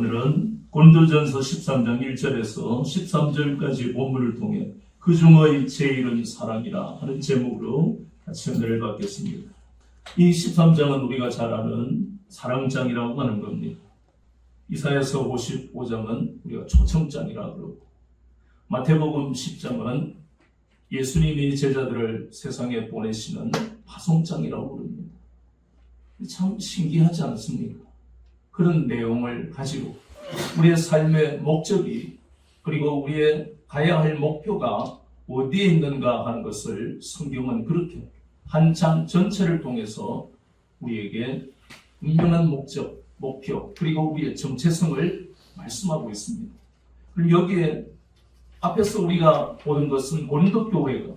오늘은 고린도전서 13장 1절에서 13절까지 본문을 통해 그 중의 제일은 사랑이라 하는 제목으로 같이 은혜를 받겠습니다. 이 13장은 우리가 잘 아는 사랑장이라고 하는 겁니다. 이사야서 55장은 우리가 초청장이라고 그러고, 마태복음 10장은 예수님이 제자들을 세상에 보내시는 파송장이라고 부릅니다. 참 신기하지 않습니까? 그런 내용을 가지고 우리의 삶의 목적이, 그리고 우리의 가야 할 목표가 어디에 있는가 하는 것을 성경은 그렇게 한 장 전체를 통해서 우리에게 분명한 목적, 목표, 그리고 우리의 정체성을 말씀하고 있습니다. 그럼 여기에 앞에서 우리가 보는 것은 고린도 교회가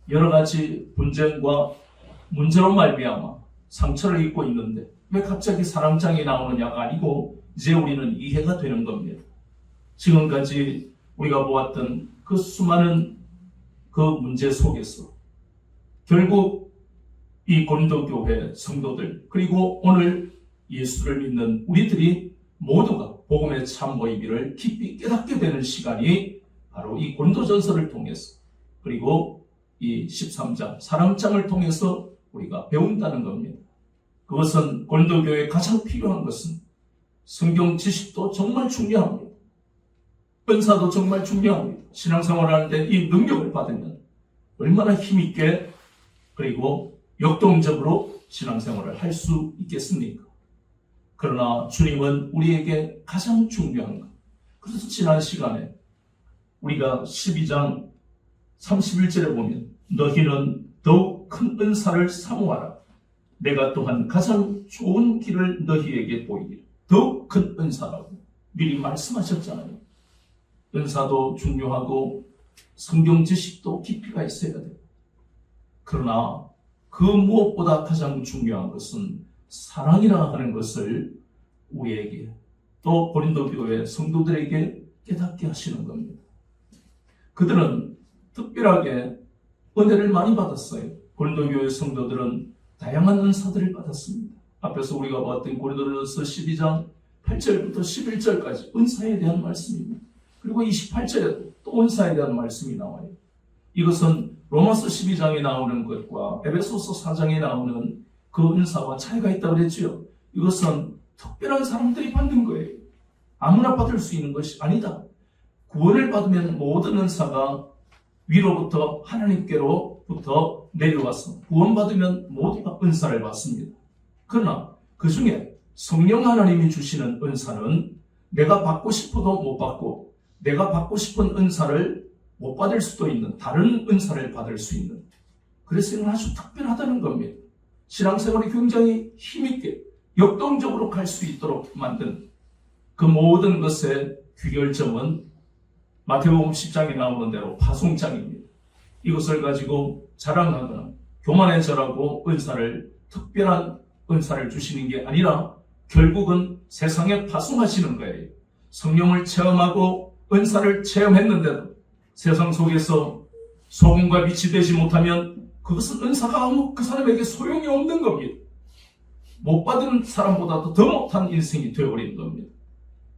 여러 가지 분쟁과 문제로 말미암아 상처를 입고 있는데 왜 갑자기 사랑장이 나오느냐가 아니고 이제 우리는 이해가 되는 겁니다. 지금까지 우리가 보았던 그 수많은 그 문제 속에서 결국 이 고린도 교회 성도들, 그리고 오늘 예수를 믿는 우리들이 모두가 복음의 참 모임을 깊이 깨닫게 되는 시간이 바로 이 고린도전서를 통해서, 그리고 이 13장 사랑장을 통해서 우리가 배운다는 겁니다. 그것은 고린도 교회에 가장 필요한 것은 성경 지식도 정말 중요합니다. 은사도 정말 중요합니다. 신앙생활을 하는데 이 능력을 받으면 얼마나 힘있게, 그리고 역동적으로 신앙생활을 할 수 있겠습니까? 그러나 주님은 우리에게 가장 중요한 것. 그래서 지난 시간에 우리가 12장 31절에 보면 너희는 더욱 큰 은사를 사모하라. 내가 또한 가장 좋은 길을 너희에게 보이리라. 더욱 큰 은사라고 미리 말씀하셨잖아요. 은사도 중요하고 성경 지식도 깊이가 있어야 돼요. 그러나 그 무엇보다 가장 중요한 것은 사랑이라 하는 것을 우리에게, 또 고린도 교회 성도들에게 깨닫게 하시는 겁니다. 그들은 특별하게 은혜를 많이 받았어요. 고린도 교회 성도들은 다양한 은사들을 받았습니다. 앞에서 우리가 봤던 고린도전서 12장 8절부터 11절까지 은사에 대한 말씀입니다. 그리고 28절에도 또 은사에 대한 말씀이 나와요. 이것은 로마서 12장에 나오는 것과 에베소서 4장에 나오는 그 은사와 차이가 있다고 그랬죠. 이것은 특별한 사람들이 받는 거예요. 아무나 받을 수 있는 것이 아니다. 구원을 받으면 모든 은사가 위로부터 하나님께로부터 내려와서 구원받으면 모두가 은사를 받습니다. 그러나 그 중에 성령 하나님이 주시는 은사는 내가 받고 싶어도 못 받고, 내가 받고 싶은 은사를 못 받을 수도 있는 다른 은사를 받을 수 있는, 그래서 이건 아주 특별하다는 겁니다. 신앙생활이 굉장히 힘있게 역동적으로 갈 수 있도록 만든 그 모든 것의 귀결점은 마태복음 10장에 나오는 대로 파송장입니다. 이것을 가지고 자랑하거나 교만해져라고 특별한 은사를 주시는 게 아니라 결국은 세상에 파송하시는 거예요. 성령을 체험하고 은사를 체험했는데도 세상 속에서 소금과 빛이 되지 못하면 그것은 은사가 아무 그 사람에게 소용이 없는 겁니다. 못 받은 사람보다도 더 못한 인생이 되어버리는 겁니다.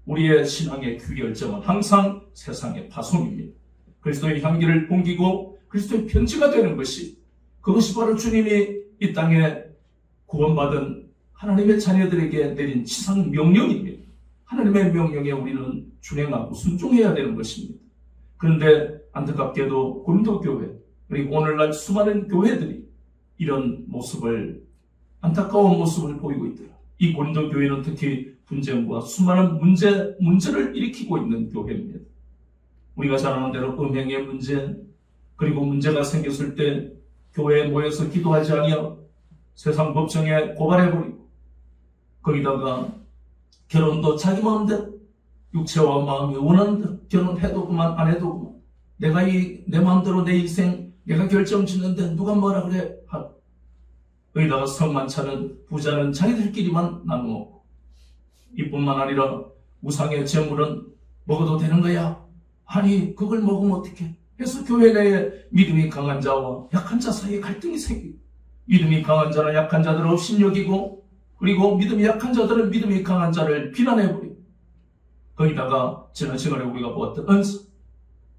우리의 신앙의 귀결점은 항상 세상의 파송입니다. 그리스도의 향기를 풍기고 그리스도의 편지가 되는 것이, 그것이 바로 주님이 이 땅에 구원받은 하나님의 자녀들에게 내린 지상 명령입니다. 하나님의 명령에 우리는 준행하고 순종해야 되는 것입니다. 그런데 안타깝게도 고린도 교회, 그리고 오늘날 수많은 교회들이 이런 모습을, 안타까운 모습을 보이고 있더라. 이 고린도 교회는 특히 분쟁과 수많은 문제를 일으키고 있는 교회입니다. 우리가 잘 아는 대로 음행의 문제, 그리고 문제가 생겼을 때 교회에 모여서 기도하지 아니하고 세상 법정에 고발해버리고, 거기다가 결혼도 자기 마음대로, 육체와 마음이 원하는 대로 결혼해도 그만 안 해도 그만, 내가 내 마음대로 내 인생 내가 결정짓는데 누가 뭐라 그래 하고, 여기다가 성만차는 부자는 자기들끼리만 나누고, 이뿐만 아니라 우상의 재물은 먹어도 되는 거야? 아니 그걸 먹으면 어떡해? 해서 교회 내에 믿음이 강한 자와 약한 자 사이에 갈등이 생기고, 믿음이 강한 자는 약한 자들을 업신여기고, 그리고 믿음이 약한 자들은 믿음이 강한 자를 비난해버리고, 거기다가 지난 시간에 우리가 보았던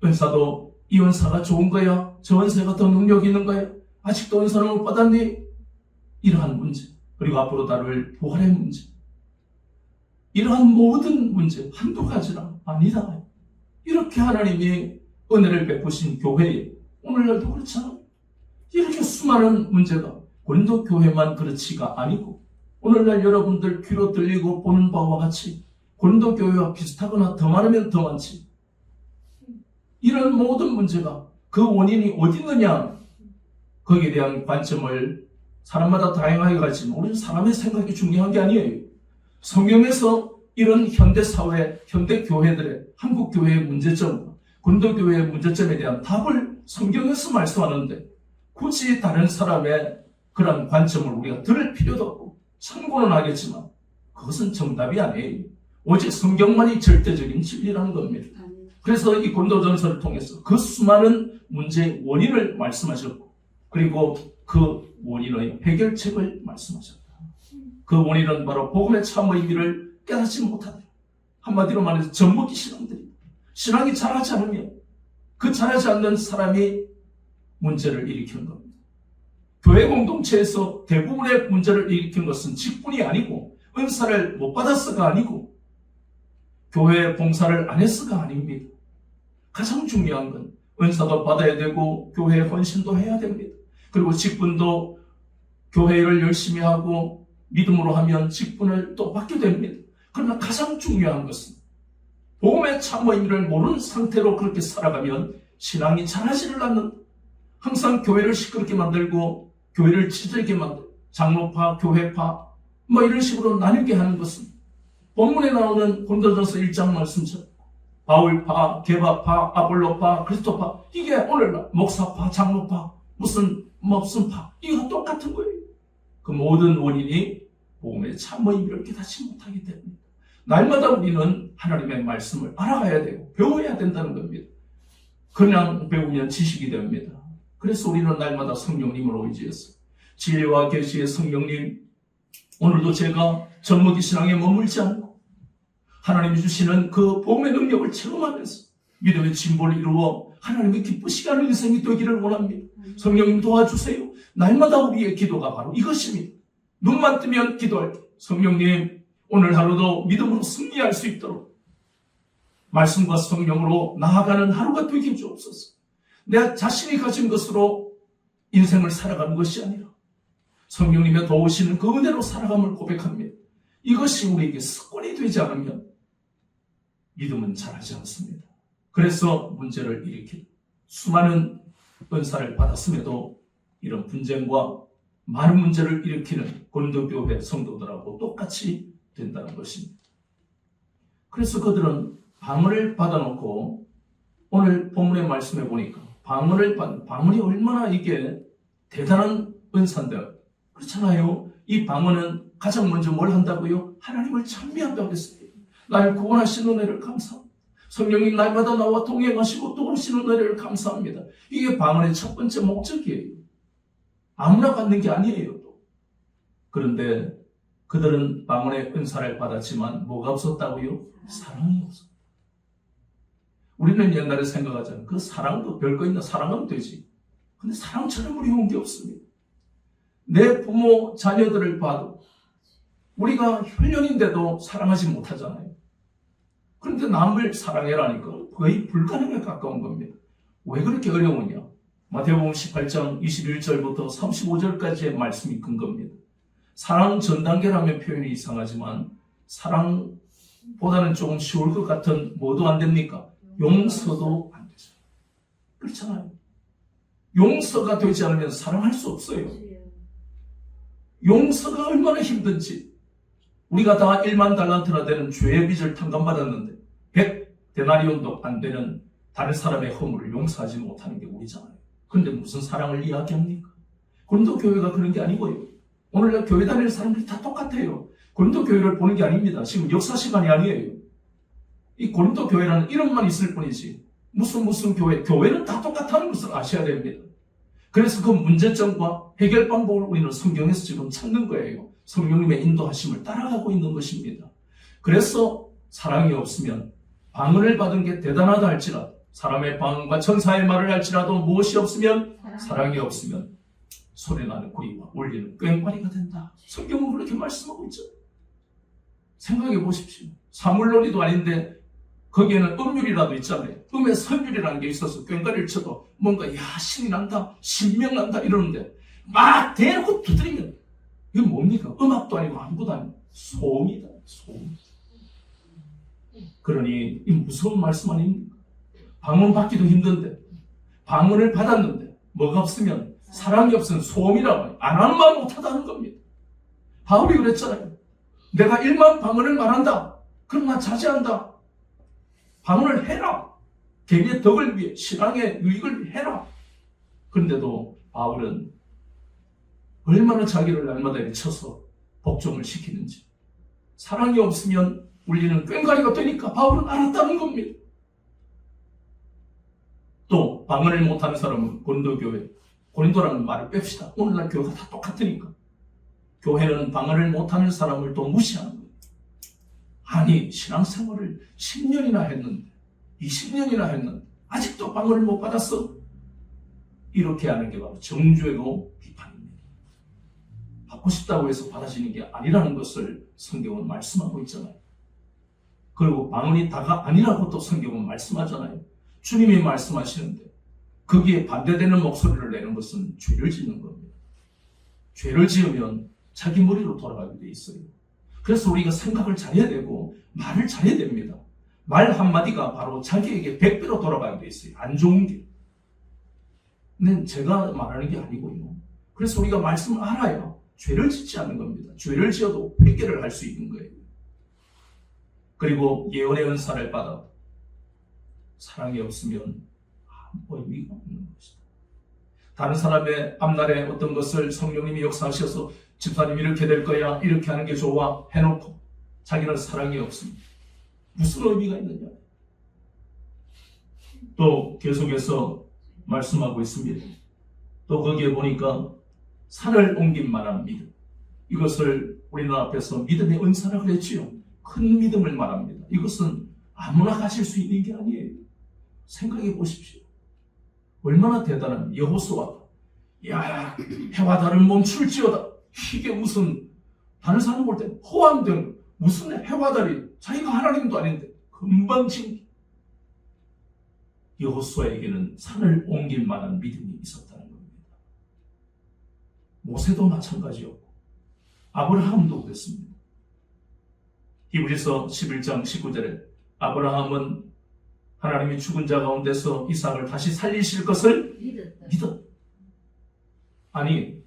은사도 이 은사가 좋은 거야? 저 은사가 더 능력 있는 거야? 아직도 은사를 못 받았니? 이러한 문제, 그리고 앞으로 다룰 부활의 문제, 이러한 모든 문제 한두 가지라 아니다. 이렇게 하나님이 은혜를 베푸신 교회에 오늘날도 그렇잖아. 이렇게 수많은 문제가 고린도 교회만 그렇지가 아니고 오늘날 여러분들 귀로 들리고 보는 바와 같이 고린도 교회와 비슷하거나 더 많으면 더 많지. 이런 모든 문제가 그 원인이 어디 있느냐, 거기에 대한 관점을 사람마다 다양하게 가지만 우리는 사람의 생각이 중요한 게 아니에요. 성경에서 이런 현대사회, 현대교회들의, 한국교회의 문제점, 고린도교회의 문제점에 대한 답을 성경에서 말씀하는데 굳이 다른 사람의 그런 관점을 우리가 들을 필요도 없고 참고는 하겠지만 그것은 정답이 아니에요. 오직 성경만이 절대적인 진리라는 겁니다. 그래서 이 고린도전서를 통해서 그 수많은 문제의 원인을 말씀하셨고 그리고 그 원인의 해결책을 말씀하셨다. 그 원인은 바로 복음의 참 의미를 깨닫지 못하다. 한마디로 말해서 젖먹이 신앙들입니다. 신앙이 자라지 않으면 그 자라지 않는 사람이 문제를 일으키는 겁니다. 교회 공동체에서 대부분의 문제를 일으킨 것은 직분이 아니고 은사를 못 받았어가 아니고 교회 봉사를 안 했어가 아닙니다. 가장 중요한 건 은사도 받아야 되고 교회에 헌신도 해야 됩니다. 그리고 직분도 교회를 열심히 하고 믿음으로 하면 직분을 또 받게 됩니다. 그러나 가장 중요한 것은 복음의 참 의미를 모르는 상태로 그렇게 살아가면 신앙이 자라지를 않는다. 항상 교회를 시끄럽게 만들고 교회를 찢어지게 만들고 장로파, 교회파 이런 식으로 나뉘게 하는 것은 본문에 나오는 고린도전서 1장 말씀처럼 바울파, 게바파, 아볼로파, 그리스도파, 이게 오늘날 목사파, 장로파, 무슨 파, 이거 똑같은 거예요. 그 모든 원인이 복음의 참 의미를 깨닫지 못하기 때문입니다. 날마다 우리는 하나님의 말씀을 알아가야 되고 배워야 된다는 겁니다. 그냥 배우면 지식이 됩니다. 그래서 우리는 날마다 성령님을 의지해서 진리와 계시의 성령님, 오늘도 제가 젖먹이 신앙에 머물지 않고 하나님이 주시는 그 복음의 능력을 체험하면서 믿음의 진보를 이루어 하나님의 기쁘시게 하는 인생이 되기를 원합니다. 성령님 도와주세요. 날마다 우리의 기도가 바로 이것입니다. 눈만 뜨면 기도할 때 성령님 오늘 하루도 믿음으로 승리할 수 있도록 말씀과 성령으로 나아가는 하루가 되게 주옵소서. 내 자신이 가진 것으로 인생을 살아가는 것이 아니라 성령님의 도우시는 그 은혜로 살아감을 고백합니다. 이것이 우리에게 습관이 되지 않으면 믿음은 자라지 않습니다. 그래서 문제를 일으키는 수많은 은사를 받았음에도 이런 분쟁과 많은 문제를 일으키는 고린도교회 성도들하고 똑같이 된다는 것입니다. 그래서 그들은 방언을 받아놓고 오늘 본문의 말씀해 보니까 방언이 얼마나 이게 대단한 은사인데 그렇잖아요. 이 방언은 가장 먼저 뭘 한다고요? 하나님을 찬미한다고 했습니다. 나를 구원하신 은혜를 감사합니다. 성령님 날마다 나와 동행하시고 도우시는 은혜를 감사합니다. 이게 방언의 첫 번째 목적이에요. 아무나 받는 게 아니에요. 또. 그런데 그들은 방언의 은사를 받았지만 뭐가 없었다고요? 사랑이 없었다. 우리는 옛날에 생각하잖아요. 그 사랑도 별거 있나? 사랑하면 되지. 근데 사랑처럼 어려운 게 없습니다. 내 부모, 자녀들을 봐도 우리가 혈연인데도 사랑하지 못하잖아요. 그런데 남을 사랑해라니까 거의 불가능에 가까운 겁니다. 왜 그렇게 어려우냐? 마태복음 18장 21절부터 35절까지의 말씀이 근거입니다. 사랑 전 단계라면 표현이 이상하지만 사랑보다는 조금 쉬울 것 같은 뭐도 안 됩니까? 용서도 안 되죠. 그렇잖아요. 용서가 되지 않으면 사랑할 수 없어요. 용서가 얼마나 힘든지. 우리가 다 1만 달란트나 되는 죄의 빚을 탕감받았는데 100데나리온도 안 되는 다른 사람의 허물을 용서하지 못하는 게 우리잖아요. 그런데 무슨 사랑을 이야기합니까? 고린도 교회가 그런 게 아니고요. 오늘날 교회 다니는 사람들이 다 똑같아요. 고린도 교회를 보는 게 아닙니다. 지금 역사 시간이 아니에요. 이 고린도 교회라는 이름만 있을 뿐이지 무슨 교회는 다 똑같다는 것을 아셔야 됩니다. 그래서 그 문제점과 해결 방법을 우리는 성경에서 지금 찾는 거예요. 성령님의 인도하심을 따라가고 있는 것입니다. 그래서 사랑이 없으면 방언을 받은 게 대단하다 할지라도, 사람의 방언과 천사의 말을 할지라도 무엇이 없으면, 사랑이 없으면 소리나는 구리와 울리는 꽹과리가 된다. 성경은 그렇게 말씀하고 있죠. 생각해 보십시오. 사물놀이도 아닌데 거기에는 음률이라도 있잖아요. 음의 선율이라는 게 있어서 꽹과리를 쳐도 뭔가 신이 난다, 신명 난다 이러는데 막 대놓고 두드리면 이건 뭡니까? 음악도 아니고 아무것도 아니고 소음이다. 소음. 그러니 이 무서운 말씀 아닙니까? 방언 받기도 힘든데, 방언을 받았는데 뭐가 없으면, 사랑이 없으면 소음이라고, 안 하는 말 못하다는 겁니다. 바울이 그랬잖아요. 내가 1만 방언을 말한다. 그러나 자제한다. 방언을 해라. 개개의 덕을 위해, 신앙의 유익을 해라. 그런데도 바울은 얼마나 자기를 날마다 쳐서 복종을 시키는지, 사랑이 없으면 울리는 꽹과리가 되니까 바울은 알았다는 겁니다. 또 방언을 못하는 사람은 고린도교회, 고린도라는 말을 뺍시다. 오늘날 교회가 다 똑같으니까. 교회는 방언을 못하는 사람을 또 무시하는 거예요. 아니, 신앙생활을 10년이나 했는데, 20년이나 했는데 아직도 방언을 못 받았어? 이렇게 하는 게 바로 정죄고 비판입니다. 받고 싶다고 해서 받아지는 게 아니라는 것을 성경은 말씀하고 있잖아요. 그리고 방언이 다가 아니라고 또 성경은 말씀하잖아요. 주님이 말씀하시는데 거기에 반대되는 목소리를 내는 것은 죄를 짓는 겁니다. 죄를 지으면 자기 머리로 돌아가게 돼 있어요. 그래서 우리가 생각을 잘해야 되고 말을 잘해야 됩니다. 말 한마디가 바로 자기에게 100배로 돌아가게 돼 있어요. 안 좋은 게. 근데 제가 말하는 게 아니고요. 그래서 우리가 말씀을 알아야 죄를 짓지 않는 겁니다. 죄를 지어도 회개를 할 수 있는 거예요. 그리고 예언의 은사를 받아 사랑이 없으면 아무 의미가 없는 것이다. 다른 사람의 앞날에 어떤 것을 성령님이 역사하셔서 집사님 이렇게 될 거야, 이렇게 하는 게 좋아 해놓고 자기는 사랑이 없습니다. 무슨 의미가 있느냐? 또 계속해서 말씀하고 있습니다. 또 거기에 보니까 산을 옮긴 만한 믿음, 이것을 우리는 앞에서 믿음의 은사라 그랬지요. 큰 믿음을 말합니다. 이것은 아무나 가질 수 있는 게 아니에요. 생각해 보십시오. 얼마나 대단한 여호수아가 야, 해와 달은 멈출지어다. 이게 무슨, 다른 사람 볼 때 호황된 무슨 해와 달이, 자기가 하나님도 아닌데 금방 진. 여호수아에게는 산을 옮길 만한 믿음이 있었다는 겁니다. 모세도 마찬가지였고 아브라함도 그랬습니다. 히브리서 11장 19절에 아브라함은 하나님이 죽은 자 가운데서 이삭을 다시 살리실 것을 믿었다. 아니,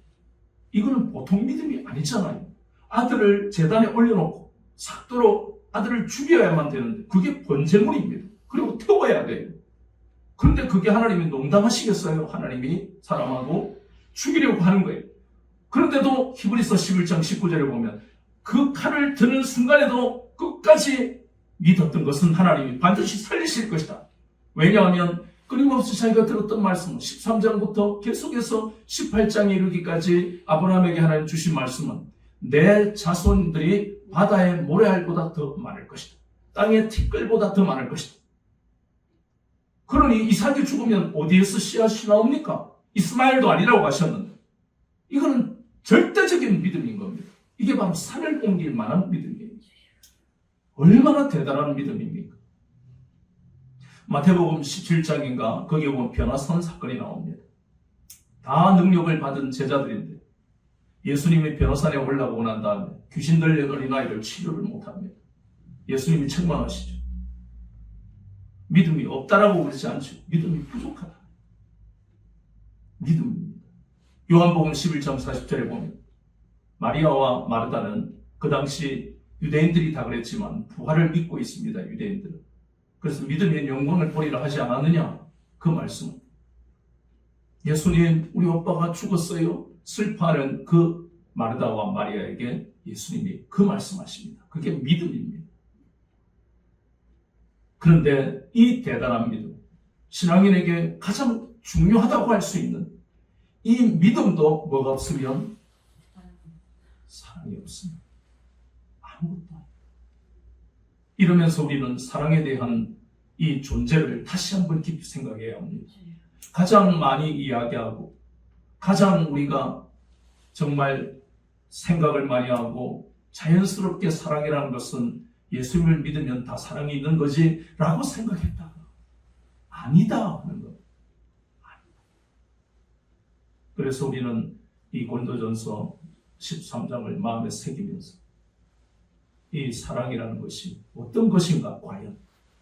이거는 보통 믿음이 아니잖아요. 아들을 제단에 올려놓고 삭도로 아들을 죽여야만 되는데 그게 번제물입니다. 그리고 태워야 돼요. 그런데 그게 하나님이 농담하시겠어요? 하나님이 사람하고 죽이려고 하는 거예요. 그런데도 히브리서 11장 19절에 보면 그 칼을 드는 순간에도 끝까지 믿었던 것은 하나님이 반드시 살리실 것이다. 왜냐하면 끊임없이 자기가 들었던 말씀은 13장부터 계속해서 18장에 이르기까지 아브라함에게 하나님 주신 말씀은 내 자손들이 바다의 모래알보다 더 많을 것이다. 땅의 티끌보다 더 많을 것이다. 그러니 이삭이 죽으면 어디에서 씨앗이 나옵니까? 이스마엘도 아니라고 하셨는데 이거는 절대적인 믿음인 겁니다. 이게 바로 산을 옮길 만한 믿음이에요. 얼마나 대단한 믿음입니까? 마태복음 17장인가 거기에 보면 변화선 사건이 나옵니다. 다 능력을 받은 제자들인데 예수님이 변호산에 올라오고 난 다음에 귀신 들린 어린아이를 치료를 못합니다. 예수님이 책망하시죠. 믿음이 없다라고 그러지 않죠. 믿음이 부족하다. 믿음입니다. 요한복음 11장 40절에 보면 마리아와 마르다는 그 당시 유대인들이 다 그랬지만 부활을 믿고 있습니다. 유대인들은. 그래서 믿음의 영광을 보리라 하지 않았느냐? 그 말씀은 예수님, 우리 오빠가 죽었어요. 슬퍼하는 그 마르다와 마리아에게 예수님이 그 말씀하십니다. 그게 믿음입니다. 그런데 이 대단한 믿음, 신앙인에게 가장 중요하다고 할 수 있는 이 믿음도 뭐가 없으면 사랑이 없으면 아무것도 아니에요. 이러면서 우리는 사랑에 대한 이 존재를 다시 한번 깊이 생각해야 합니다. 가장 많이 이야기하고 가장 우리가 정말 생각을 많이 하고 자연스럽게 사랑이라는 것은 예수님을 믿으면 다 사랑이 있는 거지 라고 생각했다가 아니다 하는 것. 그래서 우리는 이 고린도전서 13장을 마음에 새기면서 이 사랑이라는 것이 어떤 것인가 과연.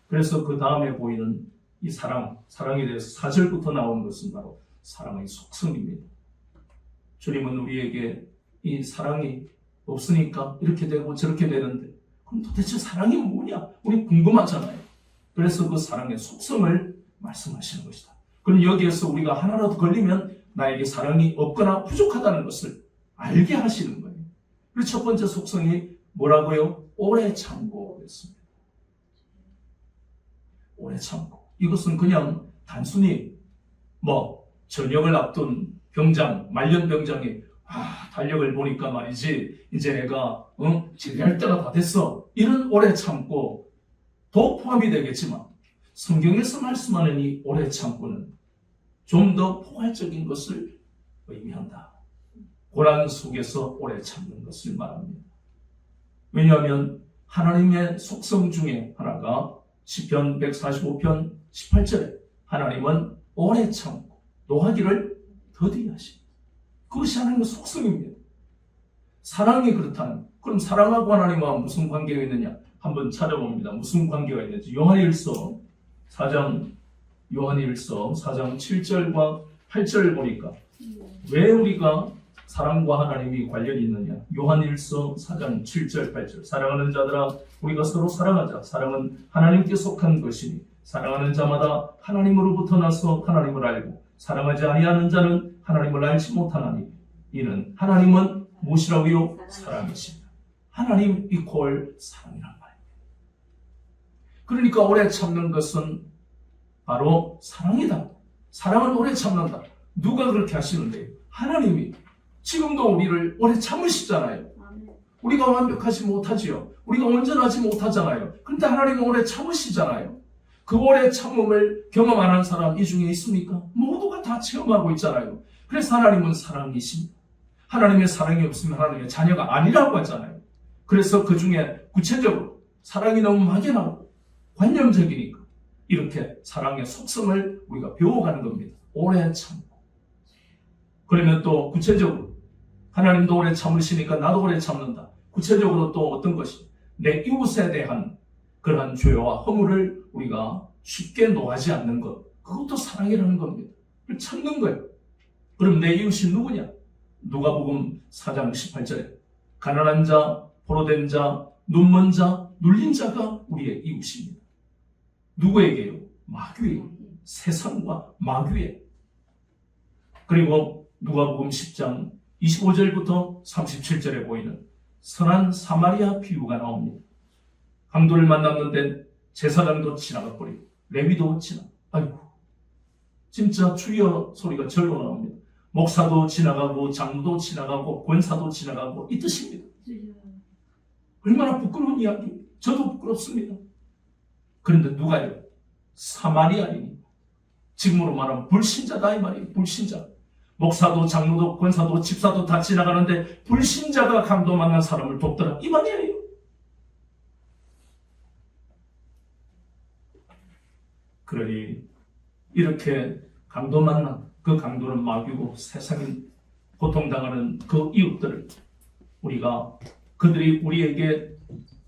그래서 그 다음에 보이는 이 사랑에 대해서 4절부터 나오는 것은 바로 사랑의 속성입니다. 주님은 우리에게 이 사랑이 없으니까 이렇게 되고 저렇게 되는데 그럼 도대체 사랑이 뭐냐? 우리 궁금하잖아요. 그래서 그 사랑의 속성을 말씀하시는 것이다. 그럼 여기에서 우리가 하나라도 걸리면 나에게 사랑이 없거나 부족하다는 것을 알게 하시는 거예요. 그리고 첫 번째 속성이 뭐라고요? 오래 참고 했습니다. 오래 참고. 이것은 그냥 단순히 전역을 앞둔 병장, 말년 병장이 달력을 보니까 말이지 이제 내가 제대할 때가 다 됐어. 이런 오래 참고 도 포함이 되겠지만 성경에서 말씀하는 이 오래 참고는 좀 더 포괄적인 것을 의미한다. 고난 속에서 오래 참는 것을 말합니다. 왜냐하면 하나님의 속성 중에 하나가 시편 145편 18절에 하나님은 오래 참고 노하기를 더디게 하십니다. 그것이 하나님의 속성입니다. 사랑이 그렇다면 그럼 사랑하고 하나님과 무슨 관계가 있느냐? 한번 찾아봅니다. 무슨 관계가 있는지. 요한일서 4장 7절과 8절을 보니까 왜 우리가 사랑과 하나님이 관련이 있느냐? 요한일서 4장 7절 8절. 사랑하는 자들아 우리가 서로 사랑하자. 사랑은 하나님께 속한 것이니 사랑하는 자마다 하나님으로부터 나서 하나님을 알고 사랑하지 아니하는 자는 하나님을 알지 못하나니 이는 하나님은 무엇이라고요? 사랑이십니다. 하나님 이퀄 사랑이란 말입니다. 그러니까 오래 참는 것은 바로 사랑이다. 사랑은 오래 참는다. 누가 그렇게 하시는데요? 하나님이. 지금도 우리를 오래 참으시잖아요. 우리가 완벽하지 못하지요. 우리가 온전하지 못하잖아요. 그런데 하나님은 오래 참으시잖아요. 그 오래 참음을 경험 안 한 사람 이 중에 있습니까? 모두가 다 체험하고 있잖아요. 그래서 하나님은 사랑이십니다. 하나님의 사랑이 없으면 하나님의 자녀가 아니라고 하잖아요. 그래서 그 중에 구체적으로 사랑이 너무 막연하고 관념적이니까 이렇게 사랑의 속성을 우리가 배워가는 겁니다. 오래 참고. 그러면 또 구체적으로 하나님도 오래 참으시니까 나도 오래 참는다. 구체적으로 또 어떤 것이 내 이웃에 대한 그러한 죄와 허물을 우리가 쉽게 노하지 않는 것. 그것도 사랑이라는 겁니다. 참는 거예요. 그럼 내 이웃이 누구냐? 누가복음 4장 18절에 가난한 자, 포로된 자, 눈먼 자, 눌린 자가 우리의 이웃입니다. 누구에게요? 마귀에요. 세상과 마귀에. 그리고 누가복음 10장 25절부터 37절에 보이는 선한 사마리아 비유가 나옵니다. 강도를 만났는데 제사장도 지나가 버리고 레위도 아이고 진짜 주여 소리가 절로 나옵니다. 목사도 지나가고 장로도 지나가고 권사도 지나가고 이 뜻입니다. 얼마나 부끄러운 이야기. 저도 부끄럽습니다. 그런데 누가요? 사마리아인이 지금으로 말하면 불신자다 이 말이에요. 불신자. 목사도 장로도 권사도 집사도 다 지나가는데 불신자가 강도 만난 사람을 돕더라 이 말이에요. 그러니 이렇게 강도 만난 그 강도는 마귀고 세상인 고통당하는 그 이웃들을 우리가 그들이 우리에게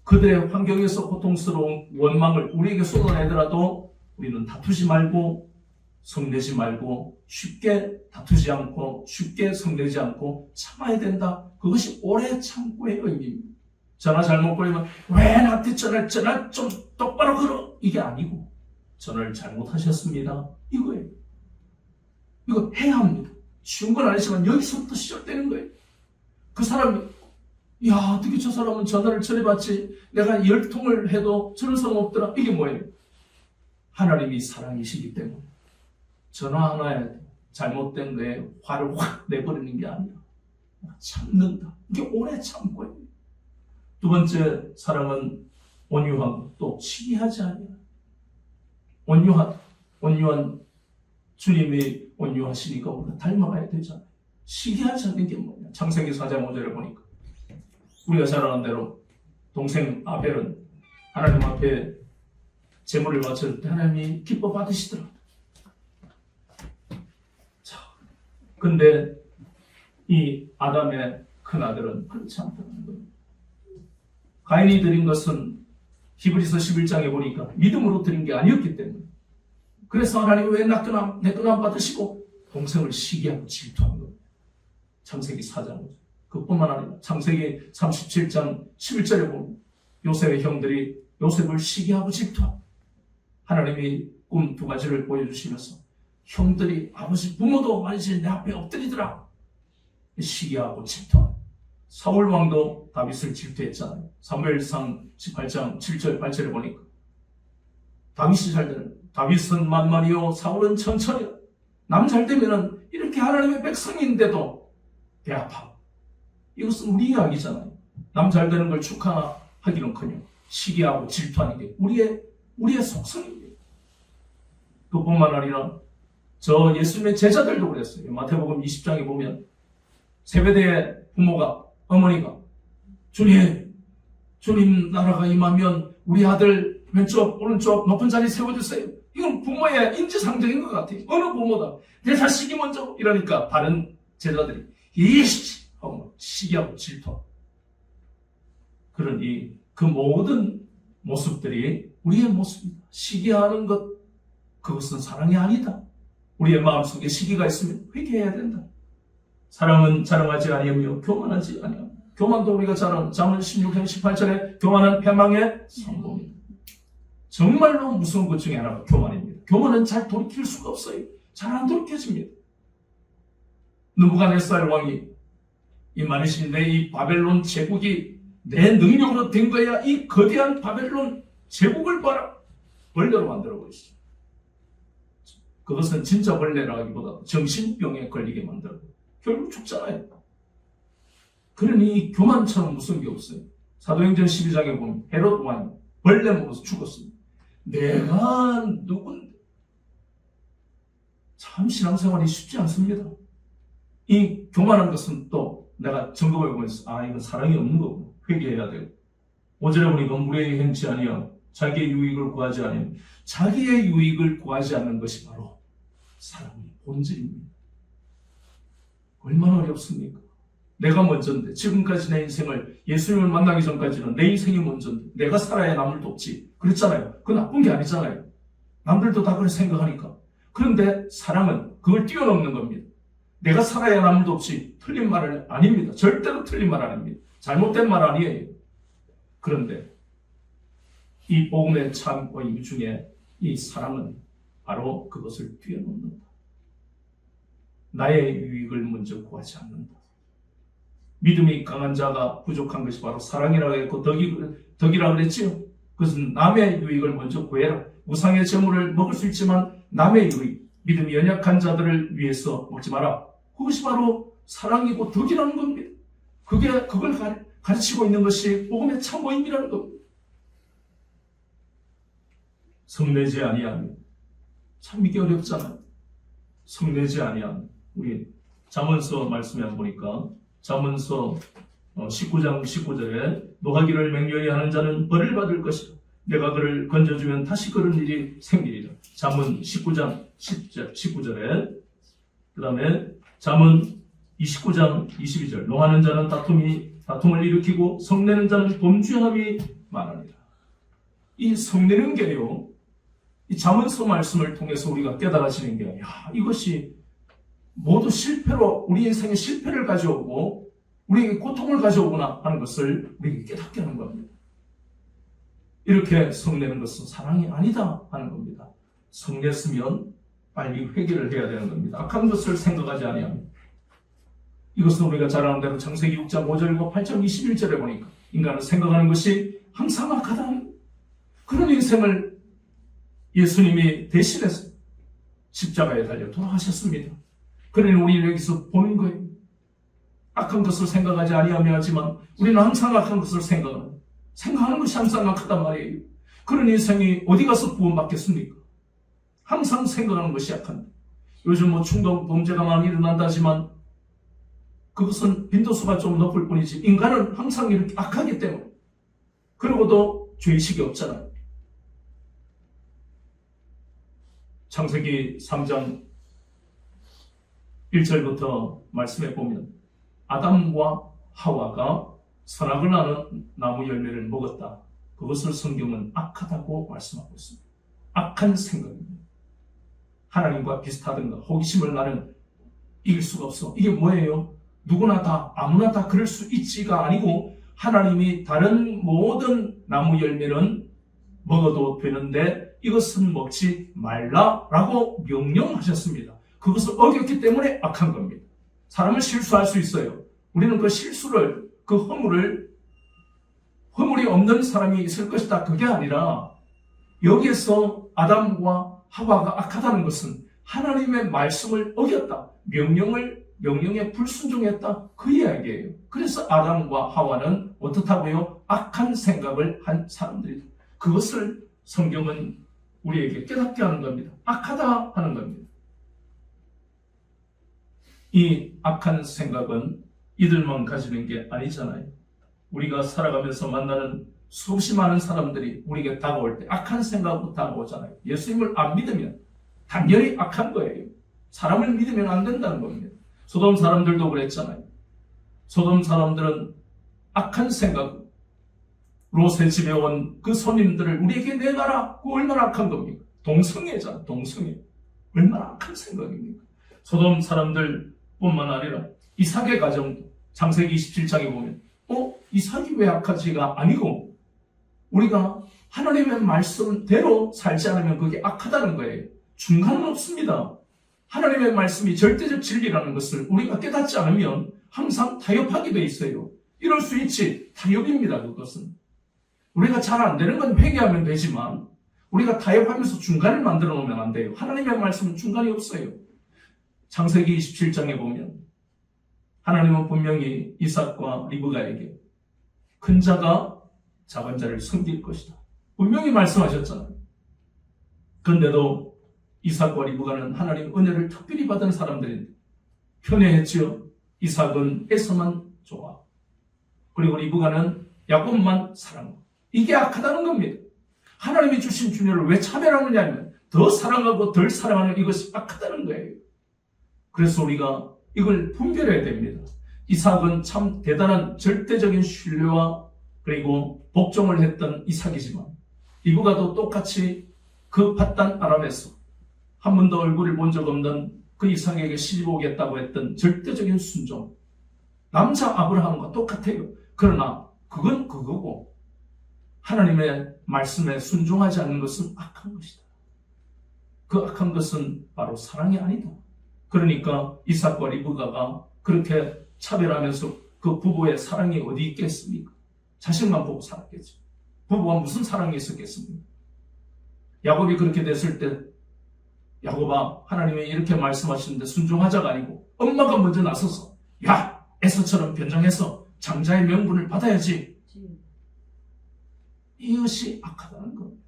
그들의 환경에서 고통스러운 원망을 우리에게 쏟아내더라도 우리는 다투지 말고 성내지 말고 쉽게 다투지 않고 쉽게 성내지 않고 참아야 된다. 그것이 오래 참고의 의미입니다. 전화 잘못 걸리면 왜 나한테 전화 좀 똑바로 걸어 이게 아니고 전화를 잘못하셨습니다. 이거예요. 이거 해야 합니다. 쉬운 건 아니지만 여기서부터 시작되는 거예요. 그 사람이 어떻게 저 사람은 전화를 전해봤지 내가 10통을 해도 저런 사람 없더라. 이게 뭐예요? 하나님이 사랑이시기 때문에 전화 하나에 잘못된 거에 화를 확 내버리는 게 아니라 참는다. 이게 오래 참고예요. 두 번째 사랑은 온유하고 또 시기하지 아니하라. 온유한 주님이 온유하시니까 우리가 닮아가야 되잖아요. 시기하지 않는 게 뭐냐? 창세기 4장 5절에 보니까 우리가 잘 아는 대로 동생 아벨은 하나님 앞에 제물을 바칠 때 하나님이 기뻐 받으시더라. 자, 근데 이 아담의 큰아들은 그렇지 않다는 거예요. 가인이 드린 것은 히브리서 11장에 보니까 믿음으로 드린 게 아니었기 때문에, 그래서 하나님이 왜 내 건 안 받으시고 동생을 시기하고 질투한 거예요. 창세기 4장. 그뿐만 아니라 창세기 37장 11절에 보면 요셉의 형들이 요셉을 시기하고 질투하고, 하나님이 꿈 2가지를 보여주시면서 형들이 아버지 부모도 말이지 내 앞에 엎드리더라. 시기하고 질투하고, 사울 왕도 다윗을 질투했잖아요. 사무엘상 18장 7절 8절에 보니까 다윗이 잘 되는, 다윗은 만만이요 사울은 천천히요. 남 잘 되면은 이렇게 하나님의 백성인데도 배 아파. 이것은 우리 이야기잖아요. 남 잘 되는 걸 축하하기는커녕 시기하고 질투하는 게 우리의 속성입니다. 그뿐만 아니라 저 예수님의 제자들도 그랬어요. 마태복음 20장에 보면 세베대의 부모가, 어머니가 주님 나라가 임하면 우리 아들 왼쪽 오른쪽 높은 자리 세워주세요. 이건 부모의 인지상정인 것 같아요. 어느 부모다 내 자식이 먼저 이러니까 다른 제자들이 이씨 하고 시기하고 질투하고, 그러니 그 모든 모습들이 우리의 모습입니다. 시기하는 것, 그것은 사랑이 아니다. 우리의 마음속에 시기가 있으면 회개해야 된다. 사랑은 자랑하지 아니하며 교만하지 아니하며, 교만도 우리가 잘 아는 잠언 16장 18절에 교만은 패망의 성공입니다. 정말로 무서운 것 중에 하나가 교만입니다. 교만은 잘 돌이킬 수가 없어요. 잘 안 돌이켜집니다. 느부갓네살 왕이 이 말이신 내 이 바벨론 제국이 내 능력으로 된 거야. 이 거대한 바벨론 제국을 봐라. 벌레로 만들어버렸어요. 그것은 진짜 벌레라기보다 정신병에 걸리게 만들고 결국 죽잖아요. 그러니 이 교만처럼 무서운 게 없어요. 사도행전 12장에 보면 헤롯 왕이 벌레 먹어서 죽었습니다. 내가 누군데? 참 신앙생활이 쉽지 않습니다. 이 교만한 것은 또 내가 점검해 보면서 이건 사랑이 없는 거고 회개해야 되고, 5절에 보니까 무례히 행치 아니하고 자기의 유익을 구하지 아니하며, 자기의 유익을 구하지 않는 것이 바로 사랑의 본질입니다. 얼마나 어렵습니까? 내가 먼저인데, 지금까지 내 인생을 예수님을 만나기 전까지는 내 인생이 먼저인데 내가 살아야 남을 돕지 그랬잖아요. 그거 나쁜 게 아니잖아요. 남들도 다 그렇게 생각하니까. 그런데 사랑은 그걸 뛰어넘는 겁니다. 내가 살아야 남을 돕지 틀린 말은 아닙니다. 절대로 틀린 말 아닙니다. 잘못된 말 아니에요. 그런데 이 복음의 참 의미 중에 이 사랑은 바로 그것을 뛰어넘는다. 나의 유익을 먼저 구하지 않는다. 믿음이 강한 자가 부족한 것이 바로 사랑이라고 했고 덕이라고 그랬지요. 그것은 남의 유익을 먼저 구해라. 우상의 재물을 먹을 수 있지만 남의 유익, 믿음이 연약한 자들을 위해서 먹지 마라. 그것이 바로 사랑이고 덕이라는 겁니다. 그걸 가르치고 있는 것이 복음의 참 모임이라는 겁니다. 성내지 아니하면, 참 이게 어렵잖아요. 성내지 아니하면, 우리 잠언서 말씀에 한번 보니까 잠언서 19장 19절에 노하기를 맹렬히 하는 자는 벌을 받을 것이다. 내가 그를 건져주면 다시 그런 일이 생기리라. 잠언 19장 19절에, 그 다음에 잠언 29장 22절, 노하는 자는 다툼을 일으키고 성내는 자는 범죄함이 많으리라. 이 성내는 게요, 이 잠언서 말씀을 통해서 우리가 깨달아지는 게, 이것이 모두 실패로, 우리 인생의 실패를 가져오고 우리에게 고통을 가져오구나 하는 것을 우리에게 깨닫게 하는 겁니다. 이렇게 성내는 것은 사랑이 아니다 하는 겁니다. 성냈으면 빨리 회개를 해야 되는 겁니다. 악한 것을 생각하지 아니하면. 이것은 우리가 잘 아는 대로 창세기 6장 5절과 8장 21절에 보니까 인간은 생각하는 것이 항상 악하다. 그런 인생을 예수님이 대신해서 십자가에 달려 돌아가셨습니다. 그러니 우리는 여기서 보는 거예요. 악한 것을 생각하지 아니하며 하지만 우리는 항상 악한 것을 생각하는, 생각하는 것이 항상 악하단 말이에요. 그런 인생이 어디 가서 구원받겠습니까? 항상 생각하는 것이 약한데, 요즘 충동 범죄가 많이 일어난다지만 그것은 빈도수가 좀 높을 뿐이지 인간은 항상 이렇게 악하기 때문에, 그러고도 죄의식이 없잖아요. 창세기 3장 1절부터 말씀해 보면 아담과 하와가 선악을 아는 나무 열매를 먹었다. 그것을 성경은 악하다고 말씀하고 있습니다. 악한 생각입니다. 하나님과 비슷하든가 호기심을 나는 이길 수가 없어. 이게 뭐예요? 누구나 다 아무나 다 그럴 수 있지가 아니고, 하나님이 다른 모든 나무 열매는 먹어도 되는데 이것은 먹지 말라라고 명령하셨습니다. 그것을 어겼기 때문에 악한 겁니다. 사람은 실수할 수 있어요. 우리는 그 실수를, 그 허물이 없는 사람이 있을 것이다, 그게 아니라 여기에서 아담과 하와가 악하다는 것은 하나님의 말씀을 어겼다, 명령에 불순종했다, 그 이야기예요. 그래서 아담과 하와는 어떻다고요? 악한 생각을 한 사람들이다. 그것을 성경은 우리에게 깨닫게 하는 겁니다. 악하다 하는 겁니다. 이 악한 생각은 이들만 가지는 게 아니잖아요. 우리가 살아가면서 만나는 수없이 많은 사람들이 우리에게 다가올 때 악한 생각으로 다가오잖아요. 예수님을 안 믿으면 당연히 악한 거예요. 사람을 믿으면 안 된다는 겁니다. 소돔 사람들도 그랬잖아요. 소돔 사람들은 악한 생각, 롯의 집에 온 그 손님들을 우리에게 내놔라. 그거 얼마나 악한 겁니까? 동성애잖아, 동성애. 얼마나 악한 생각입니까? 소돔 사람들뿐만 아니라 이삭의 가정도 창세기 27장에 보면 이삭이 왜 악하지가 아니고, 우리가 하나님의 말씀대로 살지 않으면 그게 악하다는 거예요. 중간은 없습니다. 하나님의 말씀이 절대적 진리라는 것을 우리가 깨닫지 않으면 항상 타협하게 돼 있어요. 이럴 수 있지, 타협입니다. 그것은 우리가 잘 안 되는 건 회개하면 되지만 우리가 타협하면서 중간을 만들어 놓으면 안 돼요. 하나님의 말씀은 중간이 없어요. 창세기 27장에 보면 하나님은 분명히 이삭과 리브가에게 큰 자가 작은 자를 섬길 것이다, 분명히 말씀하셨잖아요. 그런데도 이삭과 리브가는 하나님 은혜를 특별히 받은 사람들인데 편애했지요. 이삭은 에서만 좋아, 그리고 리브가는 야곱만 사랑하고. 이게 악하다는 겁니다. 하나님이 주신 주녀를 왜 차별하느냐면 더 사랑하고 덜 사랑하는 이것이 악하다는 거예요. 그래서 우리가 이걸 분별해야 됩니다. 이삭은 참 대단한 절대적인 신뢰와 그리고 복종을 했던 이삭이지만, 리브가도 똑같이 그 밧단 아람에서 한 번도 얼굴을 본 적 없는 그 이삭에게 시집 오겠다고 했던 절대적인 순종, 남자 아브라함과 똑같아요. 그러나 그건 그거고, 하나님의 말씀에 순종하지 않는 것은 악한 것이다. 그 악한 것은 바로 사랑이 아니다. 그러니까 이삭과 리브가가 그렇게 차별하면서 그 부부의 사랑이 어디 있겠습니까? 자식만 보고 살았겠죠. 부부가 무슨 사랑이 있었겠습니까? 야곱이 그렇게 됐을 때, 야곱아, 하나님이 이렇게 말씀하시는데 순종하자가 아니고 엄마가 먼저 나서서 야, 에서처럼 변장해서 장자의 명분을 받아야지. 이것이 악하다는 겁니다.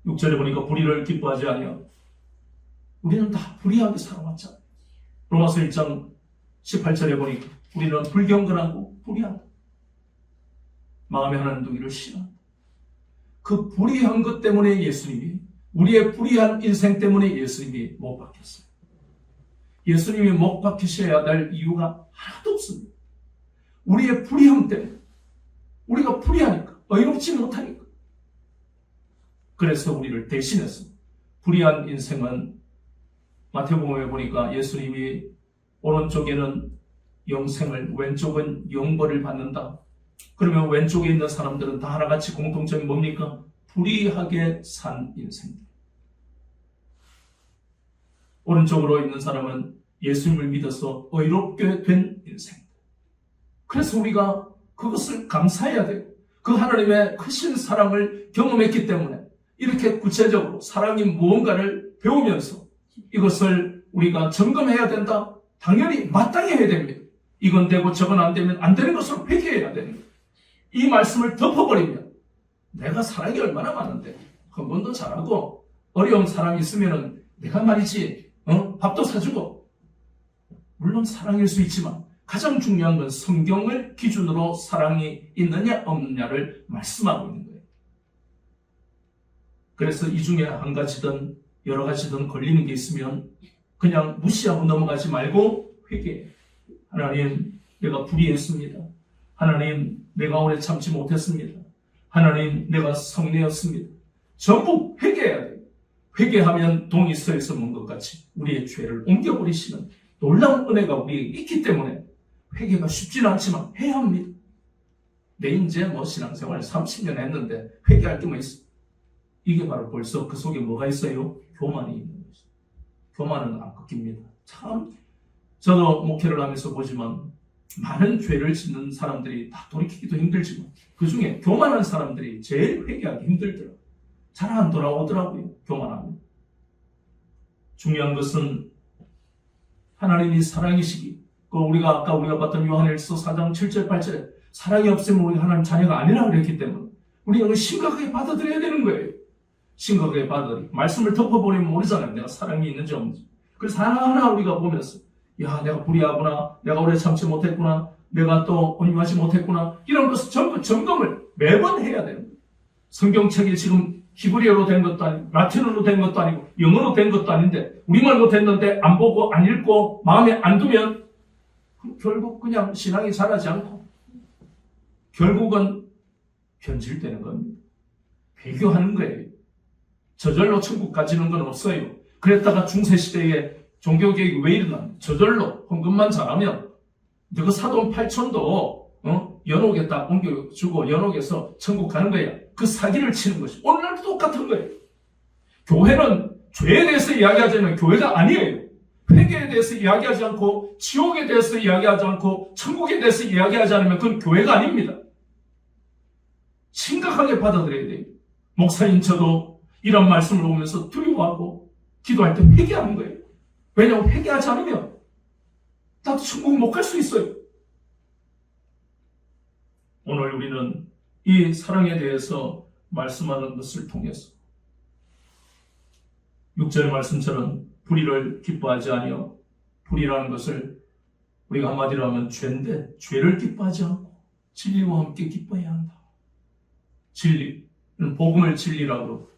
6절에 보니까 불의를 기뻐하지 아니하고, 우리는 다 불의하게 살아왔잖아요. 로마서 1장 18절에 보니까 우리는 불경건하고 불의하다, 마음에 하나님 두기를 싫어한다. 그 불의한 것 때문에 예수님이, 우리의 불의한 인생 때문에 예수님이 못 박혔어요. 예수님이 못 박히셔야 될 이유가 하나도 없습니다. 우리의 불의함 때문에, 우리가 불의하니까, 의롭지 못하니까. 그래서 우리를 대신해서, 불의한 인생은 마태복음에 보니까 예수님이 오른쪽에는 영생을, 왼쪽은 영벌을 받는다. 그러면 왼쪽에 있는 사람들은 다 하나같이 공통점이 뭡니까? 불의하게 산 인생. 오른쪽으로 있는 사람은 예수님을 믿어서 의롭게 된 인생. 그래서 우리가 그것을 감사해야 돼요. 그 하나님의 크신 사랑을 경험했기 때문에 이렇게 구체적으로 사랑이 무언가를 배우면서 이것을 우리가 점검해야 된다? 당연히 마땅히 해야 됩니다. 이건 되고 저건 안 되면 안 되는 것으로 회개해야 되는 거예요. 이 말씀을 덮어버리면 내가 사랑이 얼마나 많은데 헌금도 잘하고 어려운 사람이 있으면 내가 말이지 밥도 사주고, 물론 사랑일 수 있지만 가장 중요한 건 성경을 기준으로 사랑이 있느냐 없느냐를 말씀하고 있는 거예요. 그래서 이 중에 한 가지든 여러 가지든 걸리는 게 있으면 그냥 무시하고 넘어가지 말고 회개해. 하나님, 내가 불의했습니다. 하나님, 내가 오래 참지 못했습니다. 하나님, 내가 성내었습니다. 전부 회개해야 돼요. 회개하면 동이 서에 먹은 것 같이 우리의 죄를 옮겨버리시는 놀라운 은혜가 우리에게 있기 때문에 회개가 쉽지는 않지만 해야 합니다. 내 이제 신앙생활 30년 했는데 회개할 게 뭐 있어? 이게 바로 벌써 그 속에 뭐가 있어요? 교만이 있는 것이죠. 교만은 안 꺾입니다. 참, 저도 목회를 하면서 보지만 많은 죄를 짓는 사람들이 다 돌이키기도 힘들지만 그 중에 교만한 사람들이 제일 회개하기 힘들더라고요. 잘 안 돌아오더라고요. 교만하면. 중요한 것은 하나님이 사랑이시기, 우리가 봤던 요한일서 4장 7절 8절에 사랑이 없으면 우리가 하나님 자녀가 아니라 그랬기 때문에 우리가 이걸 심각하게 받아들여야 되는 거예요. 심각하게 받아들이고 말씀을 덮어버리면 모르잖아요. 내가 사랑이 있는지 없는지. 그래서 하나하나 우리가 보면서 내가 불의하구나, 내가 오래 참지 못했구나, 내가 또 온유하지 못했구나, 이런 것을 전부 점검을 매번 해야 되는 거예요. 성경책이 지금 히브리어로 된 것도 아니고 라틴어로 된 것도 아니고 영어로 된 것도 아닌데 우리말로 됐는데 안 보고 안 읽고 마음에 안 두면 결국 그냥 신앙이 자라지 않고 결국은 변질되는 겁니다. 배교하는 거예요. 저절로 천국 가지는 건 없어요. 그랬다가 중세시대에 종교개혁이 왜 일어납니까? 저절로 헌금만 잘하면 너그 사돈 8천도 연옥에 딱 옮겨주고 연옥에서 천국 가는 거야. 그 사기를 치는 것이 오늘날도 똑같은 거예요. 교회는 죄에 대해서 이야기하자면 교회가 아니에요. 회개에 대해서 이야기하지 않고 지옥에 대해서 이야기하지 않고 천국에 대해서 이야기하지 않으면 그건 교회가 아닙니다. 심각하게 받아들여야 돼요. 목사인 저도 이런 말씀을 보면서 두려워하고 기도할 때 회개하는 거예요. 왜냐하면 회개하지 않으면 나도 천국 못 갈 수 있어요. 오늘 우리는 이 사랑에 대해서 말씀하는 것을 통해서 6절 말씀처럼 불의를 기뻐하지 아니하여, 불의라는 것을 우리가 한마디로 하면 죄인데 죄를 기뻐하지 않고 진리와 함께 기뻐해야 한다. 진리, 복음을 진리라고,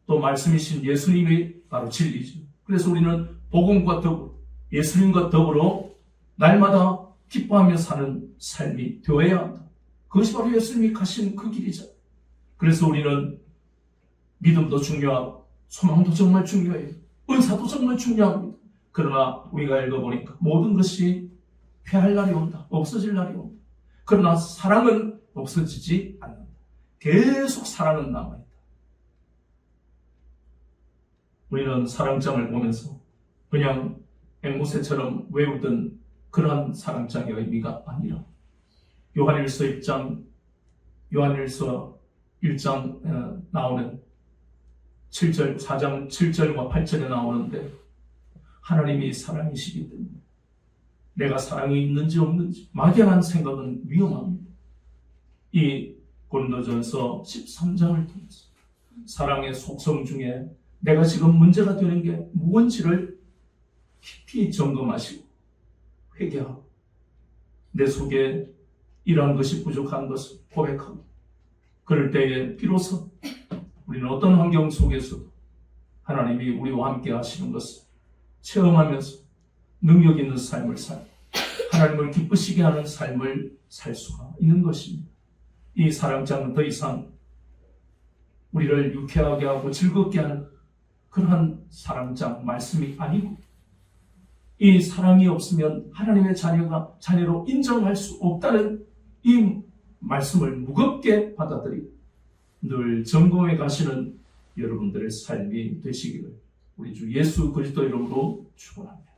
또 말씀이신 예수님이 바로 진리죠. 그래서 우리는 복음과 더불어 예수님과 더불어 날마다 기뻐하며 사는 삶이 되어야 한다. 그것이 바로 예수님이 가신 그 길이죠. 그래서 우리는 믿음도 중요하고 소망도 정말 중요해요. 은사도 정말 중요합니다. 그러나 우리가 읽어보니까 모든 것이 패할 날이 온다. 없어질 날이 온다. 그러나 사랑은 없어지지 않는다. 계속 사랑은 남아있다. 우리는 사랑장을 보면서 그냥 앵무새처럼 외우던 그러한 사랑장의 의미가 아니라 요한일서 1장 나오는 7절, 4장 7절과 8절에 나오는데 하나님이 사랑이시기 때문에 내가 사랑이 있는지 없는지 막연한 생각은 위험합니다. 이 고린도전서 13장을 통해서 사랑의 속성 중에 내가 지금 문제가 되는 게 무언지를 깊이 점검하시고 회개하고 내 속에 이러한 것이 부족한 것을 고백하고 그럴 때에 비로소 우리는 어떤 환경 속에서도 하나님이 우리와 함께 하시는 것을 체험하면서 능력 있는 삶을 살고 하나님을 기쁘시게 하는 삶을 살 수가 있는 것입니다. 이 사랑장은 더 이상 우리를 유쾌하게 하고 즐겁게 하는 그러한 사랑장 말씀이 아니고 이 사랑이 없으면 하나님의 자녀로 인정할 수 없다는 이 말씀을 무겁게 받아들이고 늘 점검해 가시는 여러분들의 삶이 되시기를 우리 주 예수 그리스도 이름으로 축원합니다.